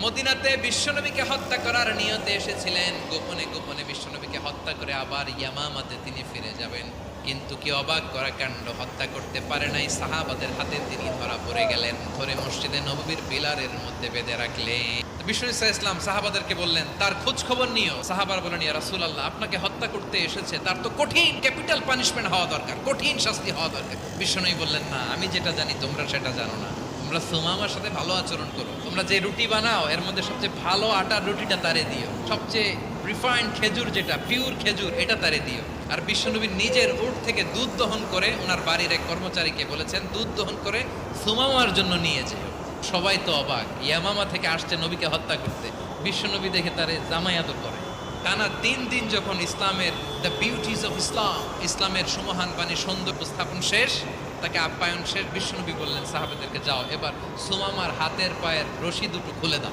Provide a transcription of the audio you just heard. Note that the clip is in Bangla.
মদিনাতে বিশ্বনবীকে হত্যা করার নিয়তে এসেছিলেন, গোপনে গোপনে বিশ্বনবীকে হত্যা করে আবার ইয়ামামাতে তিনি ফিরে যাবেন। কিন্তু কি অবাক করা কাণ্ড, হত্যা করতে পারে নাই, সাহাবাদের হাতে তিনি ধরা পড়ে গেলেন, ধরে মসজিদে নববীর পিলারের মধ্যে বেঁধে রাখলেন। বিষ্ণু ইসলাম সাহাবাদেরকে বললেন তার খোঁজ খবর নিও। সাহাবার বলেন, ইয়া রাসূলুল্লাহ, আপনাকে হত্যা করতে এসেছে, তার তো কঠিন ক্যাপিটাল পানিশমেন্ট হওয়া দরকার, কঠিন শাস্তি হওয়া দরকার। বিষ্ণুই বললেন, না, আমি যেটা জানি তোমরা সেটা জানো না। তোমরা সুমামার সাথে ভালো আচরণ করো, তোমরা যে রুটি বানাও এর মধ্যে সবচেয়ে ভালো আটার রুটিটা তারে দিও, সবচেয়ে রিফাইন্ড খেজুর যেটা পিওর খেজুর এটা তারে দিও। আর বিশ্বনবী নিজের উট থেকে দুধ দহন করে ওনার বাড়ির এক কর্মচারীকে বলেছেন দুধ দহন করে সুমামার জন্য নিয়ে যেও। সবাই তো অবাক, ইয়ামামা থেকে আসছে নবীকে হত্যা করতে, বিশ্বনবী দেখে তারে জামায়াত করে। টানা 3 দিন যখন ইসলামের দ্য বিউটিজ অফ ইসলাম, ইসলামের সুমহান বাণী সৌন্দর্য উপস্থাপন শেষ, তাকে আপ্যায়ন শেষ, বিশ্বনবী বললেন সাহাবাদেরকে, যাও এবার সুমামার হাতের পায়ের রশি দুটো খুলে দাও।